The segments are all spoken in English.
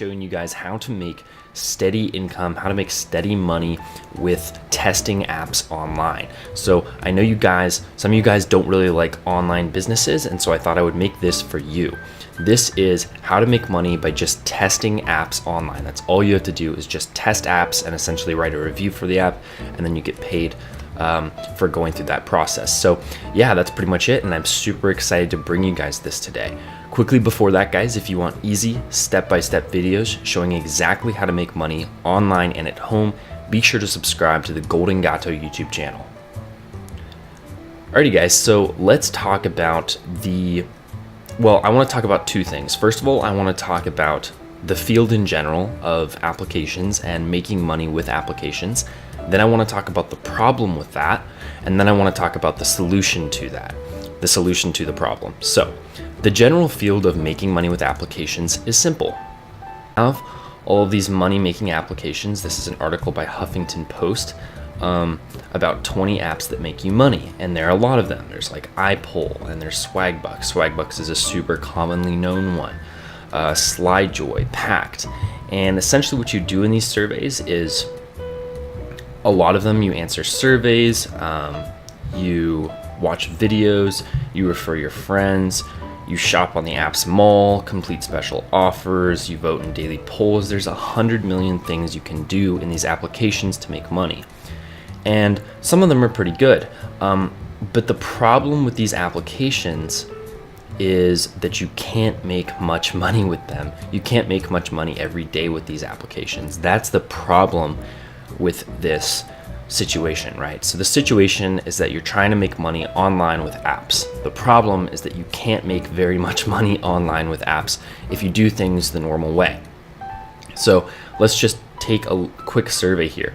showing you guys how to make steady income, how to make steady money with testing apps online. So I know some of you guys don't really like online businesses, and so I thought I would make this for you. This is how to make money by just testing apps online. That's all you have to do is just test apps and essentially write a review for the app, and then you get paid for going through that process. So yeah, that's pretty much it, and I'm super excited to bring you guys this today. Quickly before that, guys, if you want easy step-by-step videos showing exactly how to make money online and at home, be sure to subscribe to the Golden Gato YouTube channel. Alrighty guys, so let's talk about I want to talk about two things. First of all, I want to talk about the field in general of applications and making money with applications. Then I want to talk about the problem with that, and then I want to talk about the solution to that, the solution to the problem. So, the general field of making money with applications is simple. I have all of these money-making applications. This is an article by Huffington Post about 20 apps that make you money, and there are a lot of them. There's like iPoll, and there's Swagbucks. Swagbucks is a super commonly known one. SlideJoy, Pact, and essentially what you do in these surveys is a lot of them you answer surveys, you watch videos, you refer your friends, you shop on the app's mall, complete special offers, you vote in daily polls. There's 100 million things you can do in these applications to make money. And some of them are pretty good. But the problem with these applications is that you can't make much money with them. You can't make much money every day with these applications. That's the problem with this situation, right? So the situation is that you're trying to make money online with apps. The problem is that you can't make very much money online with apps if you do things the normal way. So let's just take a quick survey here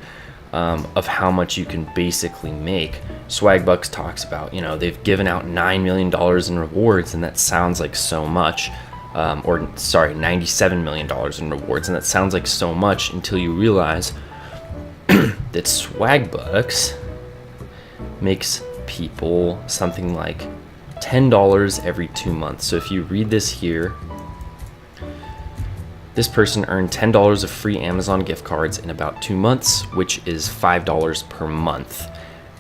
of how much you can basically make. Swagbucks talks about, they've given out $9 million in rewards, and that sounds like so much. $97 million in rewards, and that sounds like so much until you realize that Swagbucks makes people something like $10 every 2 months. So if you read this here, this person earned $10 of free Amazon gift cards in about 2 months, which is $5 per month.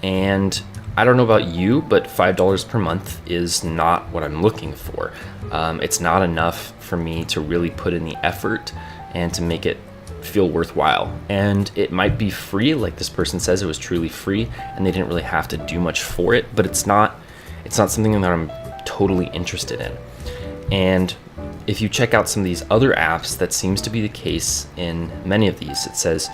And I don't know about you, but $5 per month is not what I'm looking for. It's not enough for me to really put in the effort and to make it feel worthwhile. And it might be free, like this person says it was truly free and they didn't really have to do much for it, but it's not something that I'm totally interested in. And if you check out some of these other apps, that seems to be the case in many of these. It says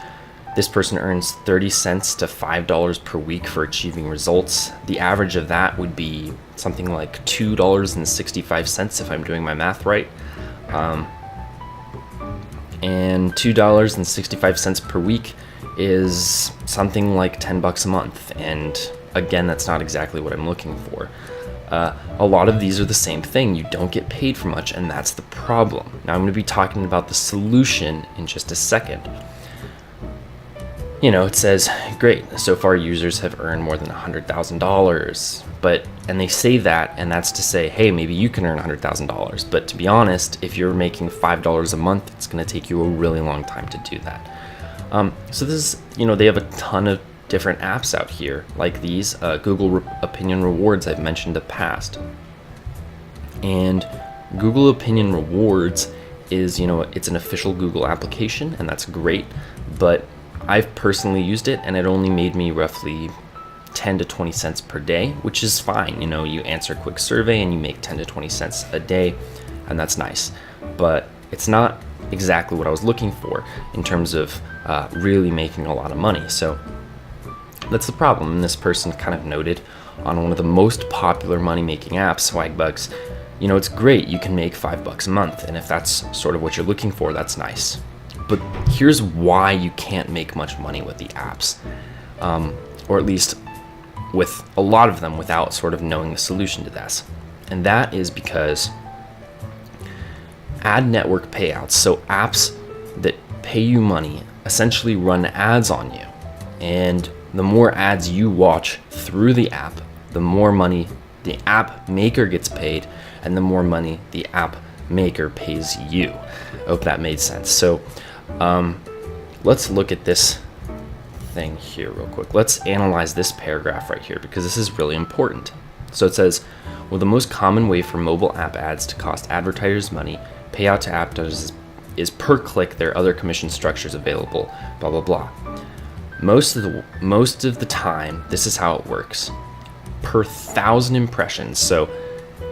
this person earns 30 cents to $5 per week for achieving results. The average of that would be something like $2.65 if I'm doing my math right. And $2.65 per week is something like $10 a month. And again, that's not exactly what I'm looking for. A lot of these are the same thing. You don't get paid for much, and that's the problem. Now I'm going to be talking about the solution in just a second. It says, great, so far users have earned more than $100,000, and they say that, and that's to say, hey, maybe you can earn $100,000, but to be honest, if you're making $5 a month, it's going to take you a really long time to do that. So this is, they have a ton of different apps out here, like these, Google Opinion Rewards I've mentioned in the past. And Google Opinion Rewards is, it's an official Google application, and that's great, but I've personally used it, and it only made me roughly 10 to 20 cents per day, which is fine. You answer a quick survey and you make 10 to 20 cents a day, and that's nice. But it's not exactly what I was looking for in terms of really making a lot of money. So that's the problem. And this person kind of noted on one of the most popular money-making apps, Swagbucks, it's great. You can make $5 a month, and if that's sort of what you're looking for, that's nice. But here's why you can't make much money with the apps, or at least with a lot of them without sort of knowing the solution to this. And that is because ad network payouts, so apps that pay you money, essentially run ads on you. And the more ads you watch through the app, the more money the app maker gets paid, and the more money the app maker pays you. hope that made sense. So let's look at this thing here real quick. Let's analyze this paragraph right here because this is really important. So it says, well, the most common way for mobile app ads to cost advertisers money, payout to advertisers is per click. There are other commission structures available, blah, blah, blah. Most of the time, this is how it works. Per 1,000 impressions. So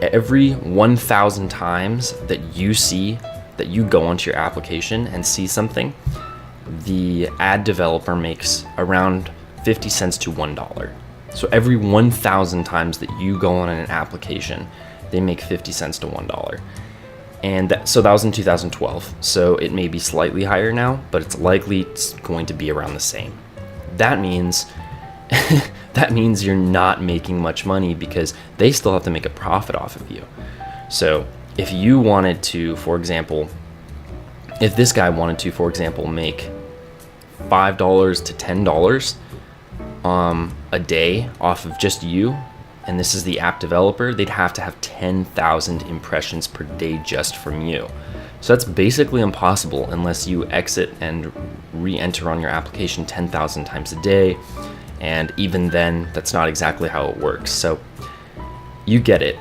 every 1,000 times that you go onto your application and see something, the ad developer makes around 50 cents to $1. So every 1,000 times that you go on an application, they make 50 cents to $1. And so that was in 2012. So it may be slightly higher now, but it's likely going to be around the same. That means you're not making much money because they still have to make a profit off of you. So if you wanted to, for example, if this guy wanted to, for example, make $5 to $10 a day off of just you, and this is the app developer, they'd have to have 10,000 impressions per day just from you. So that's basically impossible unless you exit and re-enter on your application 10,000 times a day. And even then, that's not exactly how it works. So you get it.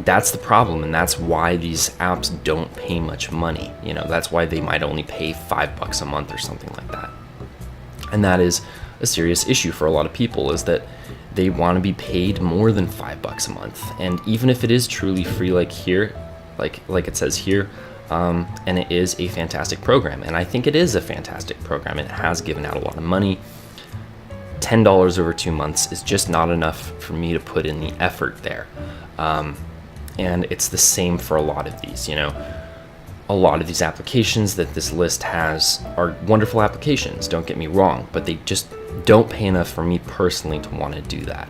That's the problem, and that's why these apps don't pay much money. You know, that's why they might only pay $5 a month or something like that. And that is a serious issue for a lot of people, is that they want to be paid more than $5 a month. And even if it is truly free, like here, like it says here, and it is a fantastic program, and I think it is a fantastic program. It has given out a lot of money. $10 over 2 months is just not enough for me to put in the effort there. And it's the same for a lot of these, you know. A lot of these applications that this list has are wonderful applications, don't get me wrong, but they just don't pay enough for me personally to want to do that.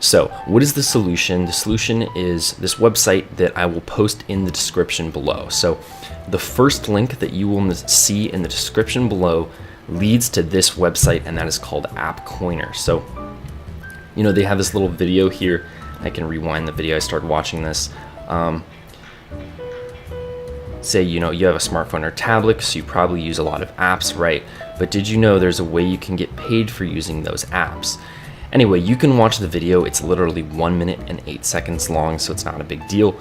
So what is the solution? The solution is this website that I will post in the description below. So the first link that you will see in the description below leads to this website, and that is called App Coiner. So, you know, they have this little video here. I can rewind the video. I started watching this. Say, you know, you have a smartphone or tablet, so you probably use a lot of apps, right? But did you know there's a way you can get paid for using those apps? Anyway, you can watch the video. It's literally 1 minute and 8 seconds long, so it's not a big deal.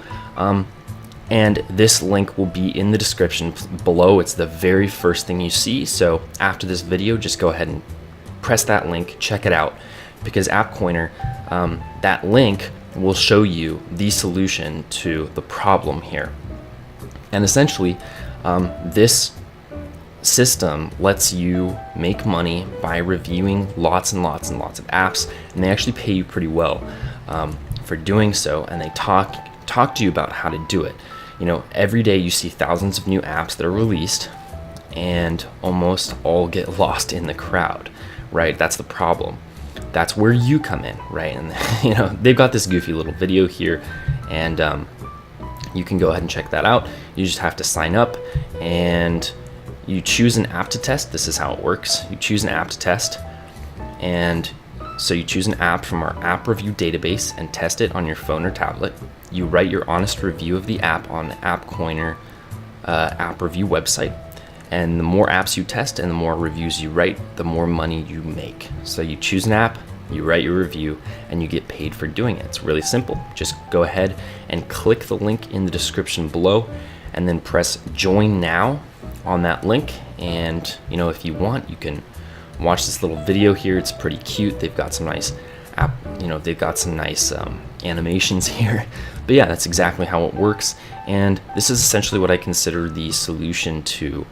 And this link will be in the description below. It's the very first thing you see. So after this video, just go ahead and press that link, check it out, because App Coiner, that link will show you the solution to the problem here. And essentially, this system lets you make money by reviewing lots and lots and lots of apps, and they actually pay you pretty well for doing so, and they talk to you about how to do it. You know, every day you see thousands of new apps that are released, and almost all get lost in the crowd, right? That's the problem. That's where you come in, right? And you know, they've got this goofy little video here, and you can go ahead and check that out. You just have to sign up, and you choose an app to test. This is how it works. You choose an app to test, and so you choose an app from our app review database and test it on your phone or tablet. You write your honest review of the app on the App Coiner app review website. And the more apps you test and the more reviews you write, the more money you make. So you choose an app, you write your review, and you get paid for doing it. It's really simple. Just go ahead and click the link in the description below, and then press join now on that link. And you know, if you want, you can watch this little video here. It's pretty cute. They've got some nice animations here. But yeah, that's exactly how it works. And this is essentially what I consider the solution to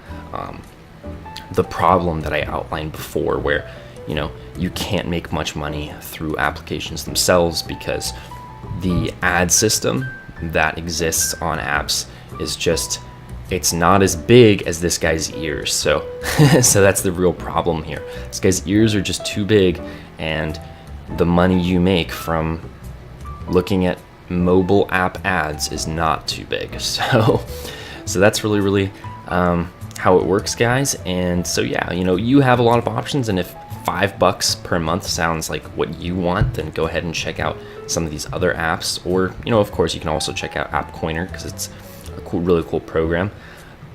the problem that I outlined before, where, you know, you can't make much money through applications themselves because the ad system that exists on apps is just, it's not as big as this guy's ears. So so that's the real problem here. This guy's ears are just too big, and the money you make from looking at mobile app ads is not too big. So that's really how it works, guys. And so yeah, you know, you have a lot of options, and if $5 per month sounds like what you want, then go ahead and check out some of these other apps. Or, you know, of course, you can also check out App Coiner because it's a really cool program.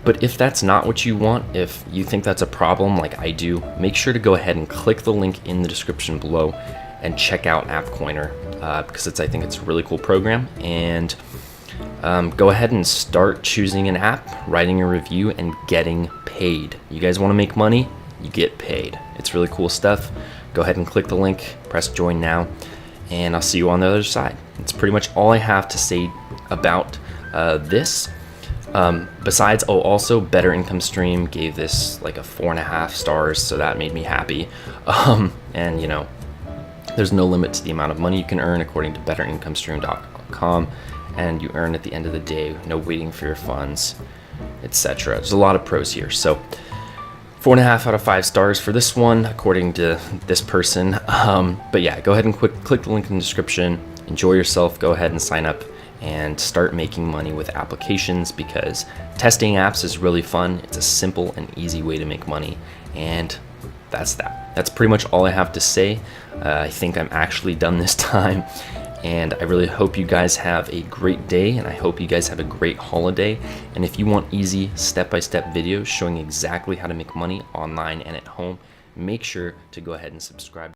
But if that's not what you want, if you think that's a problem like I do, make sure to go ahead and click the link in the description below and check out AppCoiner, because I think it's a really cool program. And go ahead and start choosing an app, writing a review, and getting paid. You guys want to make money? You get paid. It's really cool stuff. Go ahead and click the link, press join now, and I'll see you on the other side. That's pretty much all I have to say about this. Besides, also Better Income Stream gave this like a 4.5 stars, so that made me happy. And you know, there's no limit to the amount of money you can earn according to betterincomestream.com, and you earn at the end of the day, no waiting for your funds, etc. There's a lot of pros here. So 4.5 out of 5 stars for this one, according to this person. But yeah, go ahead and click the link in the description. Enjoy yourself. Go ahead and sign up and start making money with applications, because testing apps is really fun. It's a simple and easy way to make money, and that's that. That's pretty much all I have to say. I think I'm actually done this time, and I really hope you guys have a great day, and I hope you guys have a great holiday. And if you want easy step-by-step videos showing exactly how to make money online and at home, make sure to go ahead and subscribe.